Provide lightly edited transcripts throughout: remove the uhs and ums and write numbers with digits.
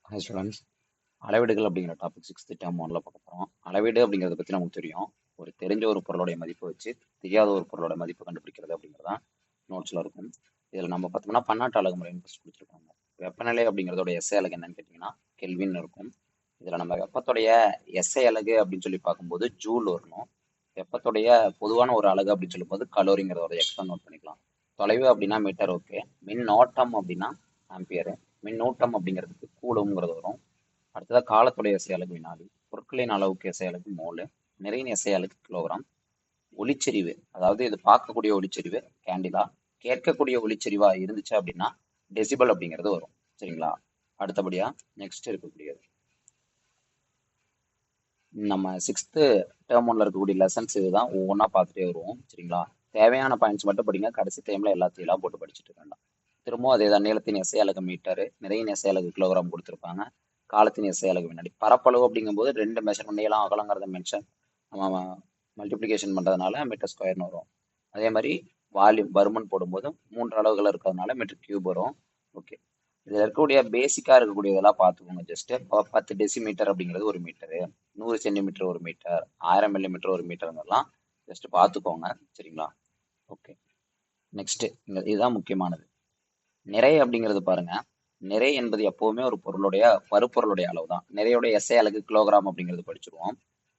Hi students. அளவீடுகள் அப்படிங்கிற topic 6th term 1ல பார்க்க போகிறோம். அளவீடு அப்படிங்கிறத பற்றி நமக்கு தெரியும். ஒரு தெரிஞ்ச ஒரு பொருளுடைய மதிப்பை வச்சு தெரியாத ஒரு பொருளோட மதிப்பை கண்டுபிடிக்கிறது அப்படிங்கிறதான் நோட்ஸில் இருக்கும். இதில் நம்ம பார்த்தோம்னா பன்னாட்டு அலகு முறைன்னு ஃபஸ்ட் கொடுத்துருக்காங்க. வெப்பநிலை அப்படிங்கிறதோட எஸ்ஐ அலகு என்னன்னு கேட்டிங்கன்னா கெல்வின் இருக்கும். இதில் நம்ம வெப்பத்துடைய எஸ்ஐ அலகு அப்படின்னு சொல்லி பார்க்கும்போது ஜூல் வரணும். வெப்பத்துடைய பொதுவான ஒரு அலகு அப்படின்னு சொல்லும்போது கலோரிங்கிறதோட எக்ஸ்ட்ரா நோட் பண்ணிக்கலாம். தொலைவு அப்படின்னா மீட்டர், ஓகே. மின்னோட்டம் அப்படின்னா ஆம்பியரு. மின்னூட்டம் அப்படிங்கிறதுக்கு கூலுங்கிறது வரும். அடுத்ததாக காலத்துடைய எஸ்ஐ அலகு வினாடி, பொருட்களின் அளவுக்கு எஸ்ஐ அலகு மோலு, நிறையின் எஸ்ஐ அலகு கிலோகிராம், ஒளிச்செறிவு, அதாவது இது பார்க்கக்கூடிய ஒளிச்செறிவு கேண்டிலா, கேட்கக்கூடிய ஒளிச்செறிவா இருந்துச்சு அப்படின்னா டெசிபல் அப்படிங்கிறது வரும். சரிங்களா? அடுத்தபடியா நெக்ஸ்ட் இருக்கக்கூடியது நம்ம 6th டேர்ம் 1ல இருக்கக்கூடிய லெசன்ஸ் இதுதான். ஒவ்வொன்றா பார்த்துட்டே வருவோம். சரிங்களா? தேவையான பாயிண்ட்ஸ் மட்டும் படிங்க. கடைசி டைம்ல எல்லாத்தையும் போட்டு படிச்சுட்டு வேண்டாம். திரும்பவும் அதே தான். நீளத்தின் எஸ்ஐ அலகு மீட்டரு, நிறையின் எஸ்ஐ அலகு கிலோகிராம் கொடுத்துருப்பாங்க. காலத்தின் எஸ்ஐ அலகு வினாடி. பரப்பளவு அப்படிங்கும்போது 2 மெஷர்மெண்ட் நீளம் அகலங்கிறத மென்ஷன் நம்ம மல்டிப்ளிகேஷன் பண்ணுறதுனால மீட்டர் ஸ்கொயர்னு வரும். அதே மாதிரி வால்யூம் பருமன் போடும்போது 3 அளவுகள் இருக்கிறதுனால மீட்டர் கியூப் வரும். ஓகே, இதில் இருக்கக்கூடிய பேசிக்காக இருக்கக்கூடியதெல்லாம் பார்த்துக்கோங்க. ஜஸ்ட் 10 டெசிமீட்டர் அப்படிங்கிறது ஒரு மீட்டரு, 100 சென்டிமீட்டர் ஒரு மீட்டர், 1000 மில்லிமீட்டர் ஒரு மீட்டருங்கெல்லாம் ஜஸ்ட் பார்த்துக்கோங்க. சரிங்களா? ஓகே, நெக்ஸ்ட் இதுதான் முக்கியமானது. நிறை அப்படிங்கிறது பாருங்க. நிறை என்பது எப்பவுமே ஒரு பொருளுடைய பருப்பொருளுடைய அளவு தான். நிறையுடைய எஸ்ஐ அலகு கிலோகிராம் அப்படிங்கிறது படிச்சிருவோம்.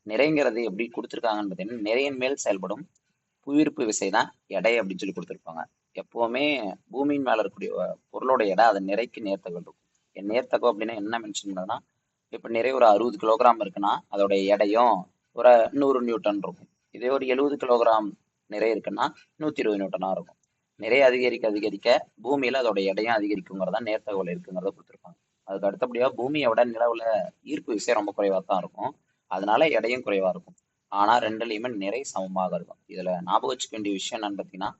நிறைங்கிறது எப்படி கொடுத்துருக்காங்கன்னு பார்த்தீங்கன்னா, நிறையின் மேல் செயல்படும் புவியீர்ப்பு விசை தான் எடை அப்படின்னு சொல்லி கொடுத்துருப்பாங்க. எப்பவுமே பூமியின் மேல இருக்கக்கூடிய பொருளோட எடை அதன் நிறைக்கு நேர்த்தகவு இருக்கும். நேர்த்தகவு அப்படின்னா என்ன மென்ஷன் பண்ணதுன்னா, இப்போ நிறைய ஒரு 60 கிலோகிராம் இருக்குன்னா அதோட எடையும் ஒரு 100 நியூட்டன் இருக்கும். இதே ஒரு 70 கிலோகிராம் நிறை இருக்குன்னா 120 நியூட்டனா இருக்கும். நிறைய அதிகரிக்க அதிகரிக்க பூமியில அதோட எடையும் அதிகரிக்குங்கிறதா நேர்த்தகவல் இருக்குங்கிறத கொடுத்துருப்பாங்க. அதுக்கு அடுத்தபடியா பூமியோட நிலவுல ஈர்ப்பு விசை ரொம்ப குறைவா தான் இருக்கும். அதனால எடையும் குறைவா இருக்கும். ஆனா ரெண்டுலையுமே நிறை சமமாக இருக்கும். இதுல ஞாபகம் வச்சுக்க வேண்டிய விஷயம் என்னன்னு பார்த்தீங்கன்னா,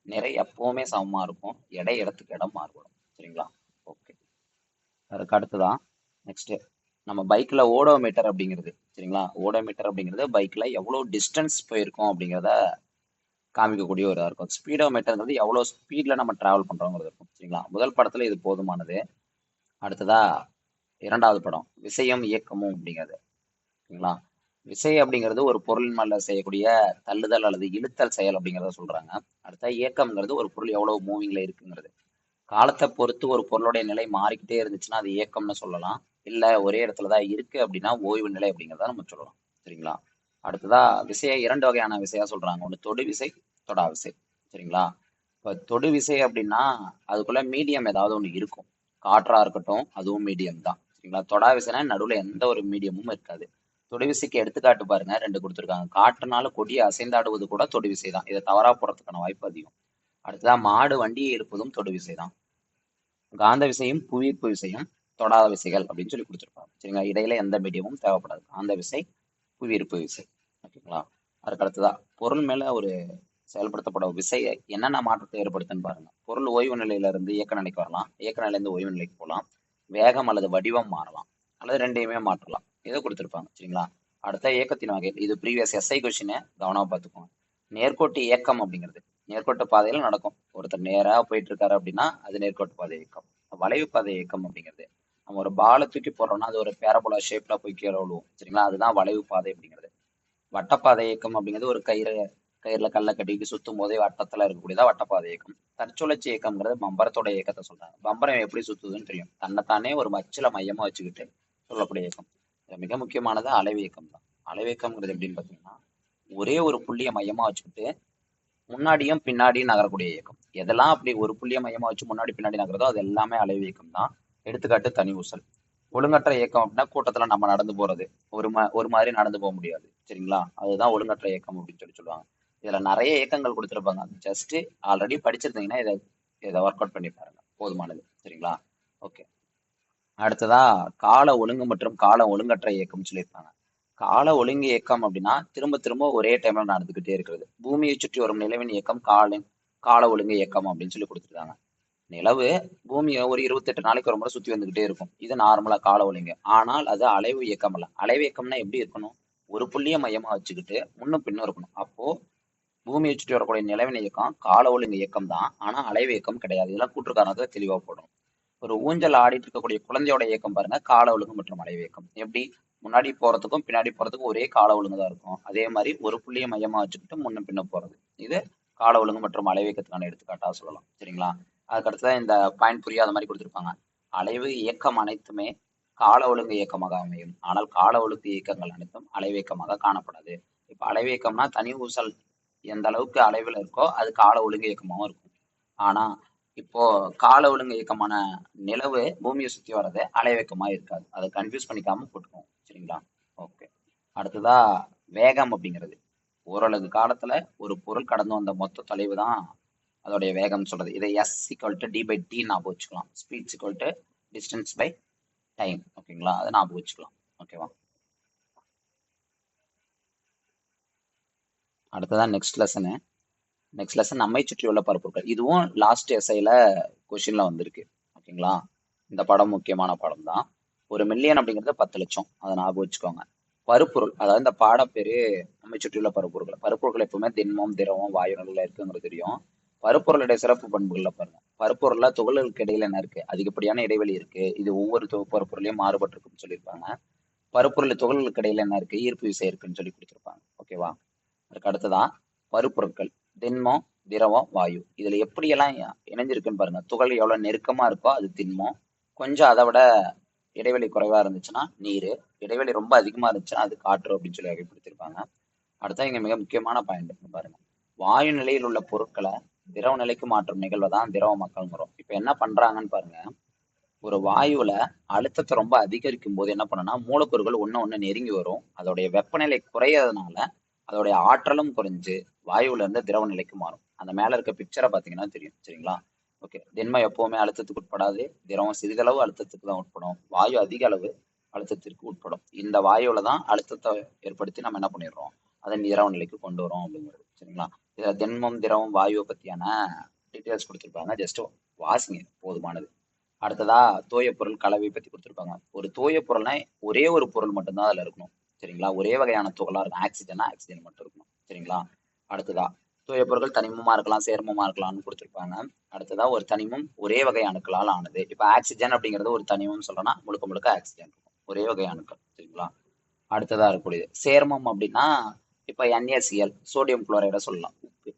நிறை எப்பவுமே சமமா இருக்கும். எடை இடத்துக்கு இடம் மாறுபடும். சரிங்களா? ஓகே, அதுக்கு அடுத்துதான் நெக்ஸ்ட் நம்ம பைக்ல ஓடோமீட்டர் அப்படிங்கிறது. சரிங்களா? ஓடோமீட்டர் அப்படிங்கிறது பைக்ல எவ்வளவு டிஸ்டன்ஸ் போயிருக்கோம் அப்படிங்கிறத காமிக்கக்கூடிய ஒரு இருக்கும். ஸ்பீடோமீட்டர்ங்கிறது எவ்வளோ ஸ்பீட்ல நம்ம டிராவல் பண்றோங்கிறது இருக்கும். சரிங்களா? முதல் படத்துல இது போதுமானது. அடுத்ததா 2வது படம் விசையும் இயக்கமும் அப்படிங்கிறது. சரிங்களா? விசை அப்படிங்கிறது ஒரு பொருள் மேல செய்யக்கூடிய தள்ளுதல் அல்லது இழுத்தல் செயல் அப்படிங்கிறத சொல்றாங்க. அடுத்த இயக்கம்ங்கிறது ஒரு பொருள் எவ்வளவு மூவிங்ல இருக்குங்கிறது. காலத்தை பொறுத்து ஒரு பொருளுடைய நிலை மாறிக்கிட்டே இருந்துச்சுன்னா அது இயக்கம்னு சொல்லலாம். இல்ல ஒரே இடத்துலதான் இருக்கு அப்படின்னா ஓய்வு நிலை அப்படிங்கிறத நம்ம சொல்லலாம். சரிங்களா? அடுத்ததா விசையை 2 வகையான விசையா சொல்றாங்க. ஒன்று தொடு விசை, தொடா விசை. சரிங்களா? இப்போ தொடு விசை அப்படின்னா அதுக்குள்ள மீடியம் ஏதாவது ஒன்று இருக்கும். காற்றா இருக்கட்டும், அதுவும் மீடியம் தான். சரிங்களா? தொடா விசைனா நடுவில் எந்த ஒரு மீடியமும் இருக்காது. தொடு விசைக்கு எடுத்துக்காட்டு பாருங்க, 2 கொடுத்துருக்காங்க. காற்றுனால கொடியை அசைந்தாடுவது கூட தொடு விசை தான். இதை தவறா போறதுக்கான வாய்ப்பு அதிகம். அடுத்ததா மாடு வண்டியை இழுப்பதும் தொடு விசை தான். காந்த விசையும் புவியீர்ப்பு விசையும் தொடாத விசைகள் அப்படின்னு சொல்லி கொடுத்துருப்பாங்க. சரிங்களா? இடையில எந்த மீடியமும் தேவைப்படாது. காந்த விசை, புவியீர்ப்பு விசை. ஓகேங்களா? அதுக்கு அடுத்ததா பொருள் மேல ஒரு செயல்படுத்தப்படும் விசை என்னென்ன மாற்றத்தை ஏற்படுத்துன்னு பாருங்க. பொருள் ஓய்வு நிலையில இருந்து இயக்க நிலைக்கு வரலாம், இயக்க நிலையிலிருந்து ஓய்வு நிலைக்கு போகலாம், வேகம் அல்லது வடிவம் மாறலாம், அல்லது ரெண்டையுமே மாற்றலாம். இதை கொடுத்துருப்பாங்க. சரிங்களா? அடுத்த இயக்கத்தின் வகை, இது ப்ரீவியஸ் எஸ்ஐ கொஸ்டின், கவனமா பார்த்துக்கோங்க. நேர்கோட்டு இயக்கம் அப்படிங்கிறது நேர்கோட்டு பாதையில நடக்கும். ஒருத்தர் நேரா போயிட்டு இருக்காரு அப்படின்னா அது நேர்கோட்டு பாதை இயக்கம். வளைவு பாதை இயக்கம் அப்படிங்கிறது நம்ம ஒரு பாலை தூக்கி போடுறோம்னா அது ஒரு பேரபோலா ஷேப்ல போய் கீழே விழுவும். சரிங்களா? அதுதான் வளைவு பாதை அப்படிங்கிறது. வட்டப்பாதை இயக்கம் அப்படிங்கிறது ஒரு கயிறுல கல்லை கட்டிட்டு சுத்தும் போதே வட்டத்துல இருக்கக்கூடியதா வட்டப்பாதை இயக்கம். தற்சுழற்சி இயக்கம்ங்கிறது பம்பரத்தோட இயக்கத்தை சொல்றாங்க. பம்பரம் எப்படி சுத்துதுன்னு தெரியும். தன்னைத்தானே ஒரு அச்சுல மையமா வச்சுக்கிட்டு சொல்லக்கூடிய இயக்கம். இதுல மிக முக்கியமானது அலைவு இயக்கம் தான். அலைவு இயக்கம்ங்கிறது எப்படின்னு பார்த்தீங்கன்னா, ஒரே ஒரு புள்ளியை மையமா வச்சுக்கிட்டு முன்னாடியும் பின்னாடியும் நகரக்கூடிய இயக்கம். எதெல்லாம் அப்படி ஒரு புள்ளியை மையமா வச்சு முன்னாடி பின்னாடி நகருதோ அது எல்லாமே அலைவு இயக்கம் தான். எடுத்துக்காட்டு தனி ஊசல். ஒழுங்கற்ற இயக்கம் அப்படின்னா கூட்டத்துல நம்ம நடந்து போறது. ஒரு மாதிரி நடந்து போக முடியாது. சரிங்களா? அதுதான் ஒழுங்கற்ற இயக்கம் அப்படின்னு சொல்லுவாங்க. இதுல நிறைய இயக்கங்கள் கொடுத்துருப்பாங்க. ஜஸ்ட் ஆல்ரெடி படிச்சிருந்தீங்கன்னா இதை ஒர்க் அவுட் பண்ணி பாருங்க, போதுமானது. சரிங்களா? ஓகே, அடுத்ததா கால ஒழுங்கு மற்றும் கால ஒழுங்கற்ற இயக்கம் சொல்லியிருப்பாங்க. கால ஒழுங்கு இயக்கம் அப்படின்னா திரும்ப திரும்ப ஒரே டைம்ல நடந்துகிட்டே இருக்கிறது. பூமியை சுற்றி வரும் நிலவின் இயக்கம் கால ஒழுங்கு இயக்கம் அப்படின்னு சொல்லி கொடுத்துருக்காங்க. நிலவு பூமியை ஒரு 28 நாளைக்கு ஒரு முறை சுத்தி வந்துகிட்டே இருக்கும். இது நார்மலா கால ஒழுங்கு. ஆனால் அது அலைவு இயக்கம் அல்ல. அலைவு இயக்கம்னா எப்படி இருக்கணும்? ஒரு புள்ளிய மையமா வச்சுக்கிட்டு முன்னும் பின்னும் இருக்கணும். அப்போ பூமியை சுற்றி வரக்கூடிய நிலவின் இயக்கம் கால ஒழுங்கு இயக்கம் தான். ஆனா அலைவு இயக்கம் கிடையாது. இதெல்லாம் கூற்றுக்காரணத்தை தெளிவா போடணும். ஒரு ஊஞ்சல் ஆடிட்டு இருக்கக்கூடிய குழந்தையோட இயக்கம் பாருங்க, கால ஒழுங்கு மற்றும் அலைவு இயக்கம். எப்படி முன்னாடி போறதுக்கும் பின்னாடி போறதுக்கும் ஒரே கால ஒழுங்கு தான் இருக்கும். அதே மாதிரி ஒரு புள்ளியை மையமா வச்சுக்கிட்டு முன்ன பின்ன போறது. இது கால ஒழுங்கு மற்றும் அலைவு இயக்கத்துக்கான எடுத்துக்காட்டா சொல்லலாம். சரிங்களா? அதுக்கு அடுத்ததான் இந்த பாயிண்ட் புரியாத மாதிரி கொடுத்துருப்பாங்க. அலைவு இயக்கம் அனைத்துமே கால ஒழுங்கு இயக்கமாக அமையும். ஆனால் கால ஒழுங்கு இயக்கங்கள் அனைத்தும் அலைவு இயக்கமாக காணப்படாது. இப்ப அலைவு இயக்கம்னா தனி ஊசல் எந்த அளவுக்கு அலைவுல இருக்கோ அது கால ஒழுங்கு இயக்கமாகவும் இருக்கும். ஆனா இப்போ கால ஒழுங்கு இயக்கமான நிலவு பூமியை சுத்தி வர்றது அலைவேக்கமா இருக்காது. அதை கன்ஃபியூஸ் பண்ணிக்காம போட்டுக்கோம். சரிங்களா? ஓகே. அடுத்ததா வேகம் அப்படிங்கிறது ஓரளவு காலத்துல ஒரு பொருள் கடந்து வந்த மொத்த தொலைவு தான் அதோடைய வேகம் சொல்றது. இதை s equal to d by t ஞாபகம் வச்சுக்கலாம். Speed equal to distance by time. ஓகேங்களா? அதை ஞாபகம் வச்சுக்கலாம். ஓகேவா? அடுத்ததான் நெக்ஸ்ட் லெசன் நம்மை சுற்றியுள்ள பரப்புகள். இதுவும் லாஸ்ட் எஸ்ஐல கொஸ்டின்ல வந்திருக்கு. ஓகேங்களா? இந்த படம் முக்கியமான படம் தான். ஒரு மில்லியன் அப்படிங்கிறது 10 லட்சம். அதை ஞாபகம் வச்சுக்கோங்க. பருப்பொருள், அதாவது இந்த பாடப்பேரு நம்மை சுற்றியுள்ள பருப்பொருட்கள். பருப்பொருட்கள் எப்பவுமே திண்மம், திரவம், வாயு நிலையில இருக்குங்கிறது தெரியும். பருப்பொருளுடைய சிறப்பு பண்புகள்ல பாருங்க. பருப்பொருள்ல துகள்களுக்கு இடையில என்ன இருக்கு? அதிகப்படியான இடைவெளி இருக்கு. இது ஒவ்வொரு பருப்பொருளையும் மாறுபட்டு இருக்குன்னு சொல்லியிருப்பாங்க. பருப்பொருள் துகள்களுக்கு இடையில என்ன இருக்கு? ஈர்ப்பு விசை இருக்குன்னு சொல்லி கொடுத்துருப்பாங்க. ஓகேவா? அதுக்கு அடுத்ததான் பருப்பொருட்கள் திண்மம், திரவம், வாயு. இதுல எப்படியெல்லாம் இணைஞ்சிருக்குன்னு பாருங்க. துகள் எவ்வளவு நெருக்கமா இருக்கோ அது திண்மம். கொஞ்சம் அதை விட இடைவெளி குறைவா இருந்துச்சுன்னா நீர், இடைவெளி ரொம்ப அதிகமா இருந்துச்சுன்னா அது காற்று அப்படின்னு சொல்லி வகைப்படுத்திருப்பாங்க. அடுத்தா இங்க மிக முக்கியமான பாயிண்ட் பாருங்க. வாயு நிலையில் உள்ள பொருட்களை திரவ நிலைக்கு மாற்றும் நிகழ்வை தான் திரவமாக்கல்ங்கிறோம். இப்ப என்ன பண்றாங்கன்னு பாருங்க. ஒரு வாயுல அழுத்தத்தை ரொம்ப அதிகரிக்கும் போது என்ன பண்ணுன்னா மூலக்கூறுகள் ஒண்ணு நெருங்கி வரும். அதோடைய வெப்பநிலை குறையறதுனால அதோடைய ஆற்றலும் குறைஞ்சு வாயுல இருந்து திரவ நிலைக்கு மாறும். அந்த மேல இருக்க பிக்சரை பாத்தீங்கன்னா தெரியும். சரிங்களா? ஓகே. திண்மம் எப்பவுமே அழுத்தத்துக்கு உட்படாது. திரவம் சிறிதளவு அழுத்தத்துக்கு தான் உட்படும். வாயு அதிக அளவு அழுத்தத்திற்கு உட்படும். இந்த வாயுல தான் அழுத்தத்தை ஏற்படுத்தி நம்ம என்ன பண்ணிடுறோம்? அதை திரவ நிலைக்கு கொண்டு வரோம் அப்படிங்கிறது. சரிங்களா? இதுல திண்மம், திரவம், வாயுவை பத்தியான டீட்டெயில்ஸ் கொடுத்துருப்பாங்க. ஜஸ்ட் வாசிங்க, போதுமானது. அடுத்ததா தூய பொருள் கலவை பத்தி கொடுத்துருப்பாங்க. ஒரு தூய பொருள்னா ஒரே ஒரு பொருள் மட்டும்தான் அதுல இருக்கணும். சரிங்களா? ஒரே வகையான துகளா இருக்கும். ஆக்சிஜனா ஆக்சிஜன் மட்டும் இருக்கணும். சரிங்களா? அடுத்ததா தூய பொருட்கள் தனிமமா இருக்கலாம், சேர்மமா இருக்கலாம்னு கொடுத்துருப்பாங்க. அடுத்ததா ஒரு தனிமம் ஒரே வகை அணுக்களால் ஆனது. இப்ப ஆக்சிஜன் அப்படிங்கிறது ஒரு தனிமம் சொல்லணும்னா முழுக்க முழுக்க ஆக்சிஜன் இருக்கும். ஒரே வகை அணுக்கள். சரிங்களா? அடுத்ததா இருக்கக்கூடியது சேர்மம் அப்படின்னா இப்ப NaCl சோடியம் குளோரைட சொல்லலாம். உப்பு.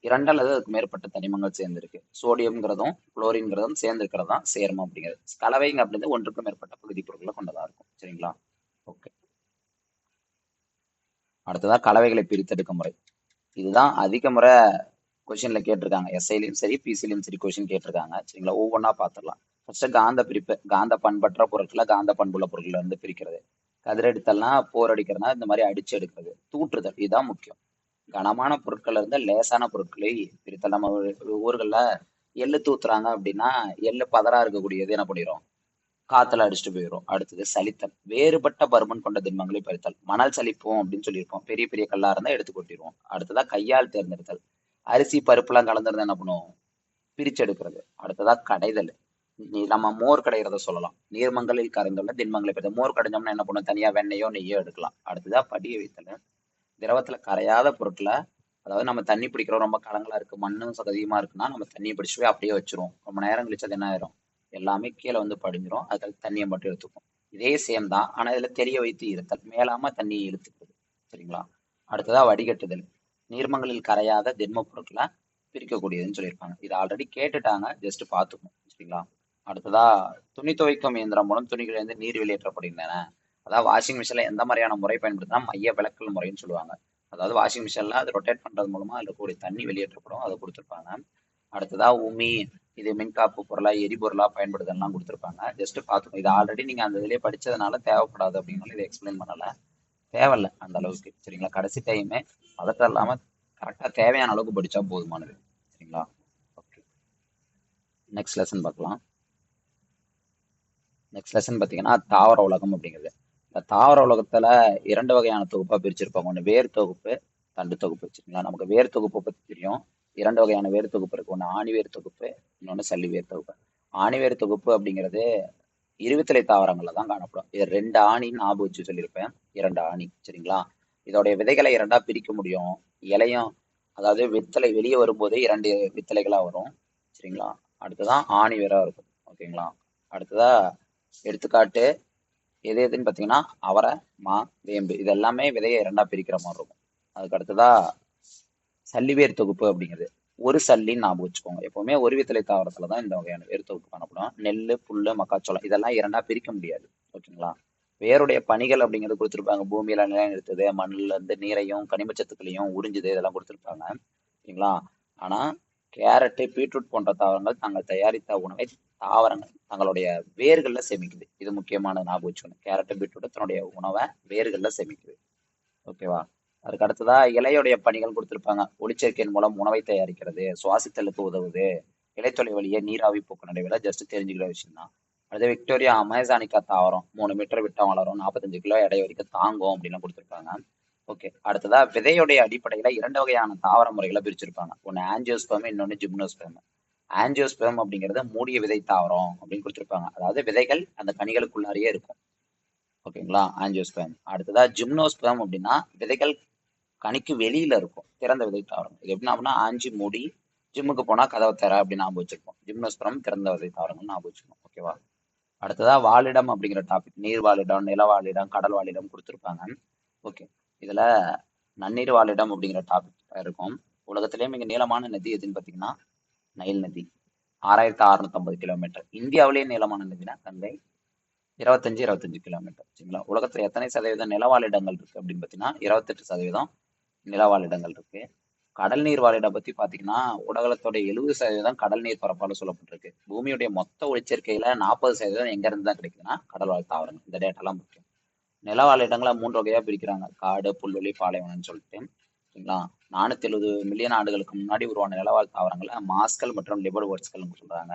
2 அல்லது அதுக்கு மேற்பட்ட தனிமங்கள் சேர்ந்திருக்கு. சோடியம்ங்கிறதும் குளோரின்ங்கிறதும் சேர்ந்திருக்கிறது தான் சேர்மம் அப்படிங்கிறது. கலவைங்க அப்படிங்கிறது ஒன்றுக்கும் மேற்பட்ட பகுதி பொருட்களை கொண்டதா இருக்கும். சரிங்களா? ஓகே. அடுத்ததா கலவைகளை பிரித்தெடுக்கும் முறை. இதுதான் அதிக முறை கொஸ்டின்ல கேட்டிருக்காங்க. எஸ்ஐலையும் சரி பிசிலையும் சரி கொஸ்டின் கேட்டிருக்காங்க. சரிங்களா? ஒவ்வொன்றா பார்த்துடலாம். ஃபர்ஸ்ட் காந்த பிரிப்பு. காந்த பண்பற்ற பொருட்களை காந்த பண்புள்ள பொருட்களை இருந்து பிரிக்கிறது. கதிரெடுத்தல்னா போர் அடிக்கிறதுனா இந்த மாதிரி அடிச்சு எடுக்கிறது. தூற்றுதல், இதுதான் முக்கியம். கனமான பொருட்கள்ல இருந்து லேசான பொருட்களை பிரித்தல். நம்ம ஊர்கள்ல எள்ளு தூத்துறாங்க அப்படின்னா எள்ளு பதறா இருக்கக்கூடியது என்ன பண்ணிடும்? காத்துல அடிச்சுட்டு போயிடும். அடுத்தது சலித்தல். வேறுபட்ட பருமன் கொண்ட திண்மங்களை பறித்தல். மணல் சலிப்போம் அப்படின்னு சொல்லியிருப்போம். பெரிய பெரிய கல்லா இருந்தா எடுத்து கொட்டிடுவோம். அடுத்ததா கையால் தேர்ந்தெடுத்தல். அரிசி பருப்புலாம் கலந்துருந்தா என்ன பண்ணுவோம்? பிரிச்சு எடுக்கிறது. அடுத்ததா கடைதல். நம்ம மோர் கடைகிறத சொல்லலாம். நீர்மங்களில் கரைந்துள்ள திண்மங்களை பறித்தல். மோர் கடைஞ்சோம்னா என்ன பண்ணுவோம்? தனியா வெண்ணையோ நெய்யோ எடுக்கலாம். அடுத்ததா படிய வைத்தல். திரவத்துல கரையாத பொருட்களை, அதாவது நம்ம தண்ணி பிடிக்கிறோம், ரொம்ப கலங்களா இருக்கு, மண்ணும் சகதியுமா இருக்குன்னா நம்ம தண்ணியை பிடிச்சு போய் அப்படியே வச்சிருவோம். ரொம்ப நேரம் கழிச்சு அது என்ன ஆயிரும்? எல்லாமே கீழே வந்து படிஞ்சிரும். அதுக்கு தண்ணியை மட்டும் எடுத்துக்கும். இதே சேம் தான். ஆனா இதுல தெரிய வைத்து இருத்தல், மேலாம தண்ணியை இழுத்துக்கிறது. சரிங்களா? அடுத்ததா வடிகட்டுதல். நீர்மங்களில் கரையாத திண்ம பொருட்களை பிரிக்கக்கூடியதுன்னு சொல்லியிருப்பாங்க. இது ஆல்ரெடி கேட்டுட்டாங்க, ஜஸ்ட் பார்த்துக்கணும். சரிங்களா? அடுத்ததா துணி துவைக்கும் இயந்திரம் மூலம் துணிகளிலிருந்து நீர் வெளியேற்றப்படுகின்றன. அதாவது வாஷிங் மிஷின்ல எந்த மாதிரியான முறை பயன்படுத்தினா மைய விலக்கல் முறைன்னு சொல்லுவாங்க. அதாவது வாஷிங் மிஷின்ல அது ரொட்டேட் பண்றது மூலமா அதுல கூடிய தண்ணி வெளியேற்றப்படும். அதை கொடுத்துருப்பாங்க. அடுத்ததா உமி. இது மின்காப்பு பொருளா எரிபொருளா பயன்படுதல்லாம் கொடுத்துருப்பாங்க. ஜஸ்ட் பார்த்துக்கணும். இது ஆல்ரெடி நீங்க அந்த இதுலயே படிச்சதுனால தேவைப்படாது அப்படின்னாலும் இதை எக்ஸ்பிளைன் பண்ணல. தேவையில்ல அந்த அளவுக்கு. சரிங்களா? கடைசி டைமே பதட்டம் இல்லாம கரெக்டா தேவையான அளவுக்கு படிச்சா போதுமானது. சரிங்களா? ஓகே. நெக்ஸ்ட் லெசன் பார்க்கலாம். நெக்ஸ்ட் லெசன் பார்த்தீங்கன்னா தாவர உலகம் அப்படிங்கிறது. இந்த தாவர உலகத்துல 2 வகையான தொகுப்பா பிரிச்சிருப்பாங்க. ஒன்று வேர் தொகுப்பு, தண்டு தொகுப்பு. சரிங்களா? நமக்கு வேர் தொகுப்பை பத்தி தெரியும். 2 வகையான வேர் தொகுப்பு இருக்கு. ஒன்று ஆணிவேர் தொகுப்பு, இன்னொன்று சல்லிவேர் தொகுப்பு. ஆணிவேர் தொகுப்பு அப்படிங்கிறது இருவித்தலை தாவரங்கள்ல தான் காணப்படும். இது 2 ஆணின்னு ஞாபகம் வச்சு சொல்லியிருப்பேன். 2 ஆணி. சரிங்களா? இதோடைய விதைகளை 2ஆ பிரிக்க முடியும். இலையும், அதாவது வித்தலை வெளியே வரும்போது 2 வித்தலைகளா வரும். சரிங்களா? அடுத்ததான் ஆணி வேரா இருக்கும். ஓகேங்களா? அடுத்ததா எடுத்துக்காட்டு எது எதுன்னு பார்த்தீங்கன்னா அவரை, மா, வேம்பு இது எல்லாமே விதையை இரண்டா பிரிக்கிற மாதிரி இருக்கும். அதுக்கு அடுத்ததா சல்லிவேர் தொகுப்பு அப்படிங்கிறது ஒரு சல்லின்னு ஞாபகம் வச்சுக்கோங்க. எப்பவுமே ஒரு வித்தலை தாவரத்துல தான் இந்த வகையான வேர் தொகுப்பு காணப்படும். நெல், புல்லு, மக்காச்சோளம் இதெல்லாம் இரண்டா பிரிக்க முடியாது. ஓகேங்களா? வேருடைய பணிகள் அப்படிங்கிறது கொடுத்துருப்பாங்க. பூமியில நிலைநிறுத்துது, மண்ணுல இருந்து நீரையும் கனிமச்சத்துக்களையும் உறிஞ்சுது, இதெல்லாம் கொடுத்துருப்பாங்க. சரிங்களா? ஆனா கேரட்டு, பீட்ரூட் போன்ற தாவரங்கள் தாங்கள் தயாரித்த உணவை தாவரங்கள் தங்களுடைய வேர்கள்ல சேமிக்குது. இது முக்கியமான ஞாபகம் வச்சுக்கணும். கேரட்டு, பீட்ரூட் தன்னுடைய உணவை வேர்கள்ல சேமிக்குது. ஓகேவா? அதுக்கு அடுத்ததா இலையுடைய பணிகள் கொடுத்திருப்பாங்க. ஒளிச்சேர்க்கையின் மூலம் உணவை தயாரிக்கிறது, சுவாசித்தலுக்கு உதவுது, இலைத்தொலை வழியே நீராவி போக்கு நடைபெற ஜஸ்ட் தெரிஞ்சுக்கிற விஷயம் தான். அடுத்து விக்டோரியா அமேசானிக்கா தாவரம் 3 மீட்டர் விட்டா வளரும், 45 கிலோ எடை வரைக்கும் தாங்கும் அப்படின்னு கொடுத்திருப்பாங்க. ஓகே. அடுத்ததா விதையுடைய அடிப்படையில 2 வகையான தாவர முறைகளை பிரிச்சிருப்பாங்க. ஒன்னு ஆஞ்சியோஸ்பெர்ம், இன்னொன்னு ஜிம்னோஸ்பெர்ம். ஆஞ்சியோஸ்பெர்ம் அப்படிங்கிறது மூடிய விதை தாவரம் அப்படின்னு கொடுத்திருப்பாங்க. அதாவது விதைகள் அந்த கனிகளுக்குள்ளாரியே இருக்கும். ஓகேங்களா? ஆஞ்சியோஸ்பெர்ம். அடுத்ததா ஜிம்னோஸ்பெர்ம் அப்படின்னா விதைகள் கணிக்கு வெளியில இருக்கும், திறந்த விதை தாவரங்கள். இது எப்படி அப்படின்னா ஆஞ்சி மூடி, ஜிம்முக்கு போனா கதவை தர அப்படின்னு ஞாபகம் வச்சிருப்போம். ஜிம்னோஸ்பெரம் திறந்த விதை தாவரங்கள் ஞாபகம் வச்சுக்கணும். ஓகேவா? அடுத்ததா வாழிடம் அப்படிங்கிற டாபிக். நீர் வாழிடம், நில வாழிடம், கடல் வாழிடம் கொடுத்துருப்பாங்க. ஓகே. இதுல நன்னீர் வாழிடம் அப்படிங்கிற டாபிக் இருக்கும். உலகத்திலேயே மிக நீளமான நதி எதுன்னு பார்த்தீங்கன்னா நைல் நதி, 6650 கிலோமீட்டர். இந்தியாவிலேயே நீளமான நதினா கங்கை, 25 கிலோமீட்டர். சரிங்களா? உலகத்துல எத்தனை சதவீதம் நிலவாழிடங்கள் இருக்கு அப்படின்னு பார்த்தீங்கன்னா 28% நிலவாழ் இடங்கள் இருக்கு. கடல் நீர் வாழிடம் பத்தி பாத்தீங்கன்னா உலகத்தோட 70% கடல் நீர் பரப்பால சொல்லப்பட்டிருக்கு. பூமியுடைய மொத்த ஒளிச்சேர்க்கையில 40% எங்க இருந்து தான் கிடைக்குதுன்னா கடல் வாழ் தாவரங்கள். இந்த டேட்டா எல்லாம் முக்கியம். நிலவாழ் இடங்களை 3 வகையா பிரிக்கிறாங்க. காடு, புல்வெளி, பாலைவனம்னு சொல்லிட்டு. சரிங்களா? 470 மில்லியன் ஆண்டுகளுக்கு முன்னாடி உருவான நிலவாழ் தாவரங்களை மாஸ்கள் மற்றும் லிபர்வர்ட்ஸ்கள் சொல்றாங்க.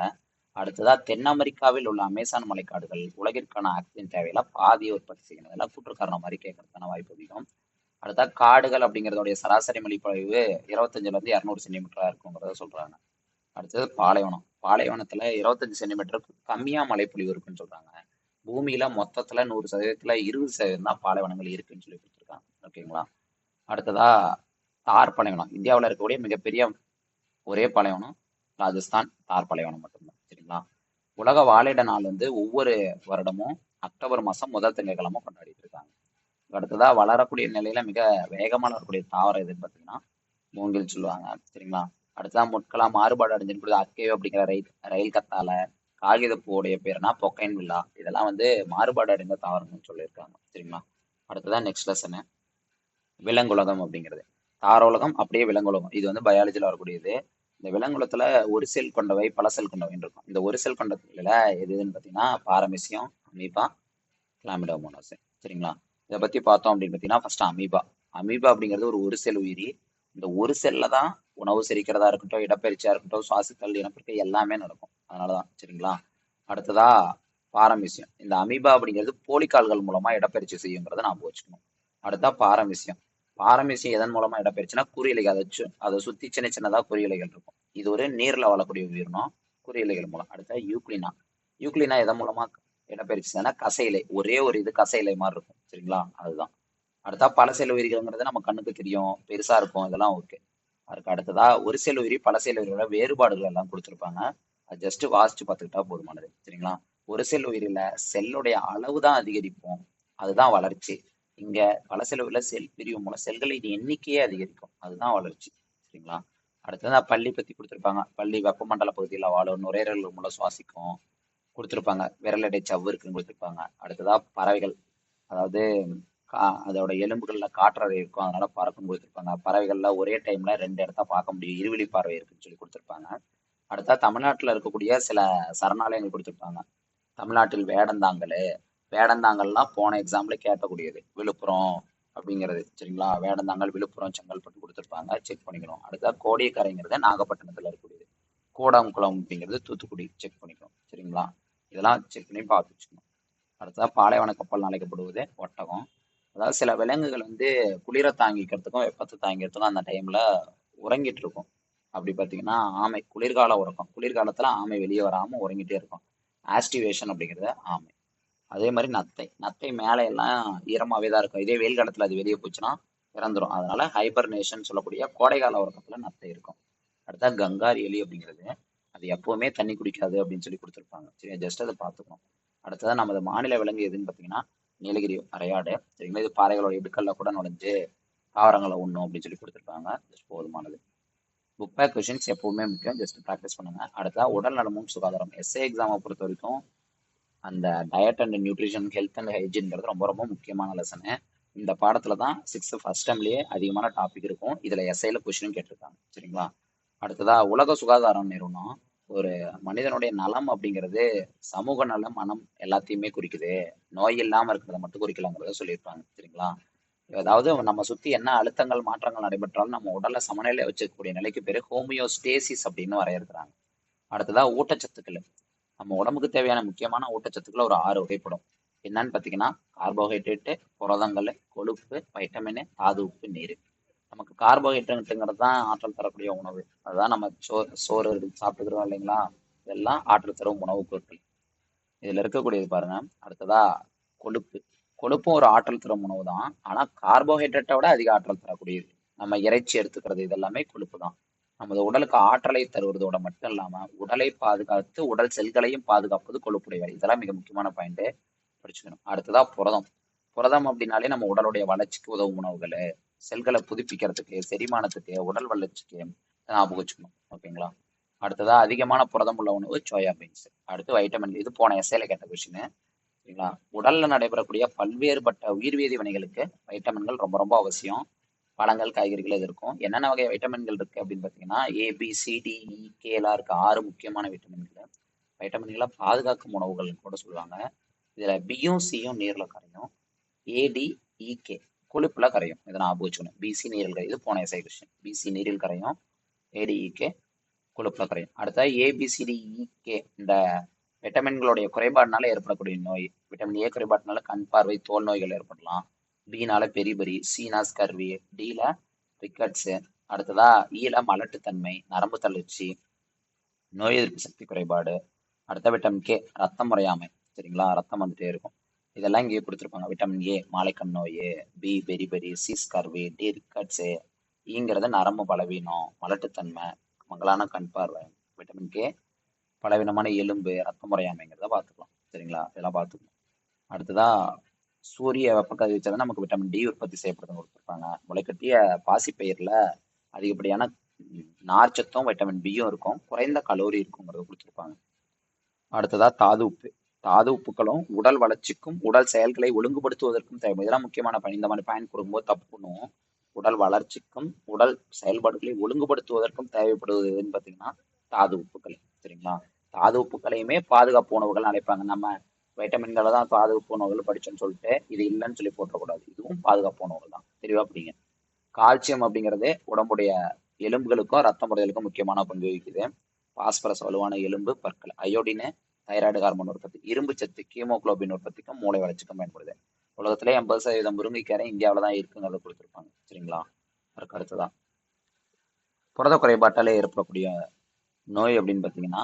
அடுத்ததா தென் அமெரிக்காவில் உள்ள அமேசான் மலைக்காடுகள் உலகிற்கான ஆக்சிஜன் தேவையில பாதியை உற்பத்தி செய்யணும். இதெல்லாம் கூற்றுக்காரணம் மாதிரி கேட்கறதுக்கான வாய்ப்பு அதிகம். அடுத்தா காடுகள் அப்படிங்கிறதோடைய சராசரி மழைப்பொழிவு 25 to 200 சென்டிமீட்டரா இருக்குங்கிறத சொல்றாங்க. அடுத்தது பாலைவனம். பாலைவனத்துல 25 சென்டிமீட்டருக்கு கம்மியா மழைப்பொழிவு இருக்குன்னு சொல்றாங்க. பூமியில மொத்தத்துல 100%, 20% தான் பாலைவனங்கள் இருக்குன்னு சொல்லி கொடுத்துருக்காங்க. ஓகேங்களா? அடுத்ததா தார் பாலைவனம். இந்தியாவில் இருக்கக்கூடிய மிகப்பெரிய ஒரே பாலைவனம் ராஜஸ்தான் தார் பாலைவனம் மட்டும்தான். சரிங்களா? உலக வாழிட நாள் வந்து ஒவ்வொரு வருடமும் அக்டோபர் மாசம் முதல் திங்கட்கிழமை கொண்டாடிட்டு இருக்காங்க. அடுத்ததா வளரக்கூடிய நிலையில மிக வேகமா வளரக்கூடிய தாவரம் எதுன்னு பார்த்தீங்கன்னா மூங்கில் சொல்லுவாங்க. சரிங்களா? அடுத்ததான் முட்களா மாறுபாடு அடைஞ்சிருக்கிறது அக்கே அப்படிங்கிற ரயில் கத்தால, காகித பூவுடைய பேருனா பொக்கைன் வில்லா, இதெல்லாம் வந்து மாறுபாடு அடைந்த தாவரங்கள்னு சொல்லியிருக்காங்க. சரிங்களா? அடுத்ததான் நெக்ஸ்ட் லெசனு விலங்குலகம் அப்படிங்கிறது. தாவர உலகம் அப்படியே விலங்குலகம். இது வந்து பயாலஜில வரக்கூடியது. இந்த விலங்குலத்துல ஒரு செல் கொண்டவை, பல செல் கொண்டவைன்னு இருக்கும். இந்த ஒரு செல் கொண்டதுல எது எதுன்னு பார்த்தீங்கன்னா பாரமிசியம், அமீபா, கிளாமிடோமோனாஸ். சரிங்களா? இதை பத்தி பார்த்தோம் அப்படின்னு பார்த்தீங்கன்னா ஃபர்ஸ்ட் அமீபா. அமீபா அப்படிங்கிறது ஒரு செல் உயிரி. இந்த ஒரு செல்ல தான் உணவு செரிக்கிறதா இருக்கட்டும், இடப்பெயர்ச்சியா இருக்கட்டும், சுவாசித்தல், இனப்பெருக்கம் எல்லாமே நடக்கும். அதனாலதான். சரிங்களா? அடுத்ததா பாரமிசியம். இந்த அமீபா அப்படிங்கிறது போலிக்கால்கள் மூலமா இடப்பெயர்ச்சி செய்யுங்கிறத ஞாபகம் வச்சுக்கணும். அடுத்தா பாரமிசியம். பாரமிசியம் எதன் மூலமா இடப்பெயர்ச்சினா குறியிலைகள். அதை சுத்தி சின்ன சின்னதா குறியிலைகள் இருக்கும். இது ஒரு நீர்ல வாழக்கூடிய உயிரினம். குறியிலைகள் மூலம். அடுத்தா யூக்ளினா. யூக்ளினா எதன் மூலமா இடப்பெயர்ச்சி கசையிலை. ஒரே ஒரு இது கசையிலை மாதிரி இருக்கும். சரிங்களா? அதுதான். அடுத்தா பல செல் உயிரிகள்ங்கிறது நம்ம கண்ணுக்கு தெரியும், பெருசா இருக்கும், இதெல்லாம் ஓகே. அதுக்கு அடுத்ததா ஒரு செல் உயிரி பல செல் உயிரியோட வேறுபாடுகள் எல்லாம் கொடுத்துருப்பாங்க. அது ஜஸ்ட் வாசிச்சு பார்த்துக்கிட்டா போதுமானது. சரிங்களா? ஒரு செல் உயிரில செல்லுடைய அளவு தான் அதிகரிப்போம், அதுதான் வளர்ச்சி. இங்க பல செல் உயிரில செல் பிரிவு மூலம் செல்களின் எண்ணிக்கையே அதிகரிக்கும், அதுதான் வளர்ச்சி. சரிங்களா? அடுத்தது பள்ளி பத்தி கொடுத்துருப்பாங்க. பள்ளி வெப்பமண்டல பகுதியில் வாழும், நுரையீரல் மூலம் சுவாசிக்கும் கொடுத்துருப்பாங்க. விரலடை சவ்வு இருக்குன்னு கொடுத்துருப்பாங்க. அடுத்ததா பறவைகள், அதாவது அதோட எலும்புகள்ல காற்றறை இருக்கும், அதனால பறக்கும் கொடுத்துருப்பாங்க. பறவைகள்ல ஒரே டைம்ல 2 இடத்த பார்க்க முடியும், இருவிழி பார்வை இருக்குன்னு சொல்லி கொடுத்துருப்பாங்க. அடுத்தா தமிழ்நாட்டுல இருக்கக்கூடிய சில சரணாலயங்கள் கொடுத்துருப்பாங்க. தமிழ்நாட்டில் வேடந்தாங்கல். வேடந்தாங்கல்லாம் போன எக்ஸாம்ல கேட்கக்கூடியது விழுப்புரம் அப்படிங்கிறது. சரிங்களா? வேடந்தாங்கல், விழுப்புரம், செங்கல்பட்டு கொடுத்துருப்பாங்க, செக் பண்ணிக்கணும். அடுத்தா கோடியக்கரைங்கிறது நாகப்பட்டினத்துல இருக்கக்கூடியது. கூடங்குளம் அப்படிங்கிறது தூத்துக்குடி, செக் பண்ணிக்கணும். சரிங்களா? இதெல்லாம் செக் பண்ணி பார்த்து வச்சுக்கணும். அடுத்ததா பாலைவன கப்பல் அழைக்கப்படுவது ஒட்டகம். அதாவது சில விலங்குகள் வந்து குளிரை தாங்கிக்கிறதுக்கும் வெப்பத்தை தாங்கிக்கிறதுக்கும் அந்த டைம்ல உறங்கிட்டு இருக்கும். அப்படி பார்த்தீங்கன்னா ஆமை குளிர்கால உறக்கம். குளிர்காலத்துல ஆமை வெளியே வராம உறங்கிட்டே இருக்கும். ஆஸ்டிவேஷன் அப்படிங்கிறது ஆமை. அதே மாதிரி நத்தை. நத்தை மேலே எல்லாம் ஈரமாவே தான் இருக்கும். இதே வெயில் காலத்துல அது வெளியே போச்சுன்னா இறந்துரும். அதனால ஹைபர்னேஷன் சொல்லக்கூடிய கோடைகால உறக்கத்துல நத்தை இருக்கும். அடுத்தா கங்கார் எலி அப்படிங்கிறது அது எப்பவுமே தண்ணி குடிக்காது அப்படின்னு சொல்லி கொடுத்துருப்பாங்க. சரியா, ஜஸ்ட் அதை பார்த்துக்கணும். அடுத்ததான் நமது மாநில விலங்கு எதுன்னு பார்த்தீங்கன்னா நீலகிரி அரையாடு. சரிங்களா, இது பாறைகளோட இடுக்கல்ல கூட நுழைஞ்சு தாவரங்களை உண்ணும் அப்படின்னு சொல்லி கொடுத்துருப்பாங்க. ஜஸ்ட் போதுமானது. புக் பேக் கொஷின்ஸ் எப்பவுமே முக்கியம், ஜஸ்ட் ப்ராக்டிஸ் பண்ணுங்க. அடுத்தா உடல் நலமும் சுகாதாரம். எஸ்ஏ எக்ஸாமை பொறுத்த வரைக்கும் அந்த diet and nutrition, health and ஹைஜீன்ங்கிறது ரொம்ப ரொம்ப முக்கியமான லெசனு. இந்த பாடத்துல தான் சிக்ஸ்த் ஃபர்ஸ்ட் டைம்லயே அதிகமான டாபிக் இருக்கும். இதுல எஸ்ஐல கொஸ்டினும் கேட்டிருக்காங்க. சரிங்களா, அடுத்ததா உலக சுகாதார நிறுவனம் ஒரு மனிதனுடைய நலம் அப்படிங்கிறது சமூக நலம், மனம் எல்லாத்தையுமே குறிக்குது. நோய் இல்லாம இருக்கிறத மட்டும் குறிக்கலாங்கிறத சொல்லியிருப்பாங்க. சரிங்களா, அதாவது நம்ம சுத்தி என்ன அழுத்தங்கள் மாற்றங்கள் நடைபெற்றாலும் நம்ம உடல்ல சமநிலை வச்சுக்கக்கூடிய நிலைக்கு பேரு ஹோமியோஸ்டேசிஸ் அப்படின்னு வரையறுக்கிறாங்க. அடுத்ததா ஊட்டச்சத்துக்கள். நம்ம உடம்புக்கு தேவையான முக்கியமான ஊட்டச்சத்துக்கள் ஒரு 6 வகைப்படும். என்னன்னு பார்த்தீங்கன்னா கார்போஹைட்ரேட்டு, புரதங்கள், கொழுப்பு, வைட்டமின், தாது உப்பு, நீர். நமக்கு கார்போஹைட்ரேட்டுங்கிறது தான் ஆற்றல் தரக்கூடிய உணவு. அதுதான் நம்ம சோறு சாப்பிட்டுக்கிறோம் இல்லைங்களா, இதெல்லாம் ஆற்றல் தரும் உணவுப் பொருட்கள். இதுல இருக்கக்கூடியது பாருங்க. அடுத்ததா கொழுப்பு. கொழுப்பும் ஒரு ஆற்றல் தரும் உணவு தான், ஆனா கார்போஹைட்ரேட்டை விட அதிக ஆற்றல் தரக்கூடியது. நம்ம இறைச்சி எடுத்துக்கிறது இதெல்லாமே கொழுப்பு தான். நமது உடலுக்கு ஆற்றலை தருவதோட மட்டும் இல்லாம உடலை பாதுகாத்து உடல் செல்களையும் பாதுகாப்பது கொழுப்புடையவை. இதெல்லாம் மிக முக்கியமான பாயிண்ட், படிச்சுக்கணும். அடுத்ததா புரதம். புரதம் அப்படின்னாலே நம்ம உடலுடைய வளர்ச்சிக்கு உதவும் உணவுகள், செல்களை புதுப்பிக்கிறதுக்கு, செரிமானத்துக்கு, உடல் வளர்ச்சிக்கு ஞாபகம் வச்சுக்கணும். ஓகேங்களா, அடுத்ததா அதிகமான புரதம் உள்ள உணவு சோயா பீன்ஸ். அடுத்து வைட்டமின், இது போன எஸ்ஐல கேட்ட கொஸ்டின். சரிங்களா, உடல்ல நடைபெறக்கூடிய பல்வேறுபட்ட உயிர்வேதி வினைகளுக்கு வைட்டமின்கள் ரொம்ப ரொம்ப அவசியம். பழங்கள், காய்கறிகள் இது இருக்கும். என்னென்ன வகை வைட்டமின்கள் இருக்கு அப்படின்னு பார்த்தீங்கன்னா ABCDEK எல்லாம் இருக்கு. 6 முக்கியமான வைட்டமின்கள். வைட்டமின்களை பாதுகாக்கும் உணவுகள் கூட சொல்லுவாங்க. இதுல பியும் சியும் நீர்ல கரையும். ADEK கொழுப்புல கரையும். இதை நான் வச்சுக்கணும். பிசி நீரில் கரையும். இது போன எஸ்ஐ கொஸ்டின். பிசி நீரில் கரையும், ADEK கொழுப்புல கரையும். அடுத்த ABCDEK இந்த விட்டமின்களுடைய குறைபாடுனால ஏற்படக்கூடிய நோய். விட்டமின் ஏ குறைபாடுனால கண் பார்வை, தோல் நோய்கள் ஏற்படலாம். பினால பெரிபெரி, சீனா ஸ்கர்வி, டில ரிக்கட்ஸ். அடுத்ததா ஈல மலட்டுத்தன்மை, நரம்பு தளர்ச்சி, நோய் எதிர்ப்பு சக்தி குறைபாடு. அடுத்த விட்டமின் கே ரத்தம் முறையாமை. சரிங்களா, ரத்தம் வந்துட்டே இருக்கும். இதெல்லாம் இங்கே கொடுத்துருப்பாங்க. விட்டமின் ஏ மாலைக்கண் நோய், B beriberi, C scurvy, D rickets, ஈங்கிறது நரம்பு பலவீனம், மலட்டுத்தன்மை, மங்கலான கண் பார்வை. விட்டமின் கே பலவீனமான எலும்பு, ரத்த முறையாமைங்கிறத பார்த்துக்கலாம். சரிங்களா, இதெல்லாம் பார்த்துக்கணும். அடுத்ததா சூரிய வெப்ப கதிர்வீச்சால நமக்கு விட்டமின் டி உற்பத்தி செய்யப்படுதுன்னு கொடுத்துருப்பாங்க. முளைக்கட்டிய பாசிப்பயிர்ல அதிகப்படியான நார்ச்சத்தும் வைட்டமின் பியும் இருக்கும், குறைந்த கலோரி இருக்குங்கிறத கொடுத்துருப்பாங்க. அடுத்ததா தாது உப்பு. தாது உப்புகளும் உடல் வளர்ச்சிக்கும் உடல் செயல்களை ஒழுங்குபடுத்துவதற்கும் தேவை. இதெல்லாம் முக்கியமான பயன். இந்த மாதிரி பயன் கொடுக்கும்போது தப்பு பண்ணுவோம். உடல் வளர்ச்சிக்கும் உடல் செயல்பாடுகளை ஒழுங்குபடுத்துவதற்கும் தேவைப்படுவதுன்னு பார்த்தீங்கன்னா தாது உப்புக்கள். சரிங்களா, தாது உப்புக்களையுமே பாதுகாப்பு உணவுகள் அழைப்பாங்க. நம்ம வைட்டமின்களை தான் தாது உப்பு உணவுகள் படிச்சோன்னு சொல்லிட்டு இது இல்லைன்னு சொல்லி போட்டக்கூடாது. இதுவும் பாதுகாப்பு உணவுகள் தான். தெளிவா அப்படிங்க. கால்சியம் அப்படிங்கிறது உடம்புடைய எலும்புகளுக்கும் ரத்த முறைகளுக்கும் முக்கியமான பங்கு வகிக்குது. பாஸ்பரஸ் வலுவான எலும்பு, பற்கள். அயோடின் தைராய்டு ஹார்மோன் உற்பத்தி. இரும்பு சத்து ஹீமோகுளோபின் உற்பத்திக்கும் மூளை வளர்ச்சிக்கும் பயன்படுது. உலகத்திலே 80% முருங்கைக்கீரை இந்தியாவில தான் இருக்குங்கிறத கொடுத்துருப்பாங்க. சரிங்களா, அதுக்கு அடுத்ததான் புரத குறைபாட்டாலே ஏற்படக்கூடிய நோய் அப்படின்னு பார்த்தீங்கன்னா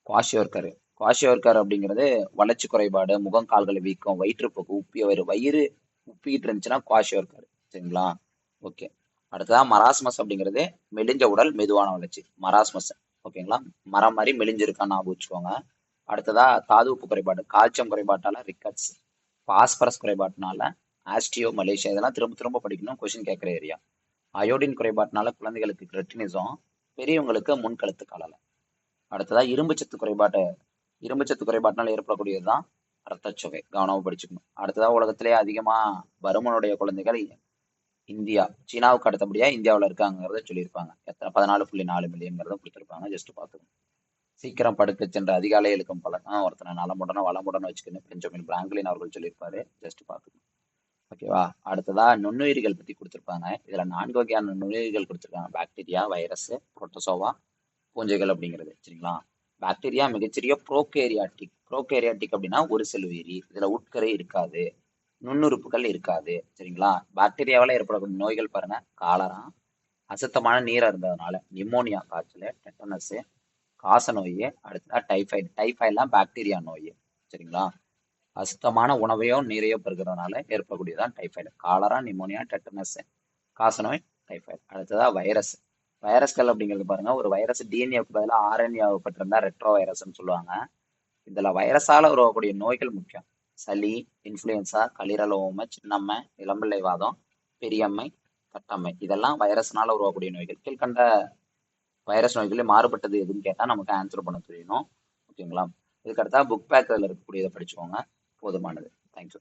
குவாஷியோர்கர். குவாஷியோர்கர் அப்படிங்கிறது வளர்ச்சி குறைபாடு, முகம் கால்களை வீக்கம், வயிற்றுப்போக்கு, உப்பிய வயிறு உப்பிக்கிட்டு இருந்துச்சுன்னா குவாஷியோர்கர். சரிங்களா, ஓகே. அடுத்ததான் மராஸ்மஸ் அப்படிங்கிறது மெலிஞ்ச உடல் மெதுவான வளர்ச்சி, மராஸ்மஸ். ஓகேங்களா, மரம் மாதிரி மெலிஞ்சிருக்கான்னு ஞாபகம் வச்சுக்கோங்க. அடுத்ததா தாது உப்பு குறைபாடு, கால்சியம் குறைபாட்டால ரிக்கட்ஸ், பாஸ்பரஸ் குறைபாட்டினால ஆஸ்டியோ மலேசியா. இதெல்லாம் திரும்ப திரும்ப படிக்கணும், கொஸ்டின் கேட்குற ஏரியா. அயோடின் குறைபாட்டினால குழந்தைகளுக்கு கிரெட்டினிசம், பெரியவங்களுக்கு முன்கழுத்து காலல. அடுத்ததா இரும்புச்சத்து குறைபாட்டினால் ஏற்படக்கூடியதுதான் ரத்தச்சோகை. கவனமா படிச்சுக்கணும். அடுத்ததா உலகத்திலேயே அதிகமா பருமனுடைய குழந்தைகள் இந்தியா, சீனாவுக்கு அடுத்தபடியா இந்தியாவில் இருக்காங்கிறத சொல்லியிருப்பாங்க. எத்தனை 14.4 மில்லியன்கிறத கொடுத்துருப்பாங்க. ஜஸ்ட் பார்த்துக்கணும். சீக்கிரம் படுக்க சென்ற அதிகாலை எழுக்கும் பழக்கம் ஒருத்தனை நலமுடனும் வளமுடனும் வச்சுக்கணும், பெஞ்சமின் பிராங்க்லின் அவர்கள் சொல்லியிருப்பாரு. ஜஸ்ட் பார்த்துக்கணும். ஓகேவா, அடுத்ததா நுண்ணுயிரிகள் பத்தி கொடுத்துருப்பாங்க. இதுல 4 வகையான நுண்ணுயிரிகள் கொடுத்துருக்காங்க. பாக்டீரியா, வைரஸ், புரோட்டோசோவா, பூஞ்சைகள் அப்படிங்கிறது. சரிங்களா, பாக்டீரியா மிகச்சிறிய ப்ரோகேரியாட்டிக். ப்ரோகேரியாட்டிக் அப்படின்னா ஒரு செல் உயிரி. இதுல உட்கரை இருக்காது, நுண்ணுறுப்புகள் இருக்காது. சரிங்களா, பாக்டீரியாவால ஏற்படக்கூடிய நோய்கள் பாருங்க, காலரா, அசுத்தமான நீர் இருந்ததுனால நிமோனியா காய்ச்சல், டெட்டனஸ், காச நோய். அடுத்ததா டைஃபாய்டு. டைஃபாய்டுலாம் பாக்டீரியா நோய். சரிங்களா, அசுத்தமான உணவையோ நீரையோ பெறுகிறதுனால ஏற்படக்கூடியதான் டைஃபாய்டு. காலரா, நிமோனியா, டெட்டனஸ், காசநோய், டைஃபாய்டு. அடுத்ததா வைரஸ். வைரஸ்கள் அப்படிங்கிறது பாருங்க, ஒரு வைரஸ் டிஎன்ஏவுக்கு பதிலாக ஆர்என்ஏ ஆகப்பட்டிருந்தா ரெட்ரோ வைரஸ்ன்னு சொல்லுவாங்க. இதுல வைரஸால உருவாகக்கூடிய நோய்கள் முக்கியம். சளி, இன்ஃப்ளூயன்சா, கல்லீரல் சின்னம்மை, இளம்பிள்ளை வாதம், பெரியம்மை, தட்டம்மை, இதெல்லாம் வைரஸ்னால உருவாகக்கூடிய நோய்கள். கீழ்கண்ட வைரஸ் நோய்களே மாறுபட்டது எதுன்னு கேட்டா நமக்கு ஆன்சர் பண்ண தெரியணும். ஓகேங்களா? இதுக்கு அடுத்தா புக் பேக் அதில் இருக்கக்கூடியதை படிச்சுக்கோங்க. போதுமானது. தேங்க்யூ.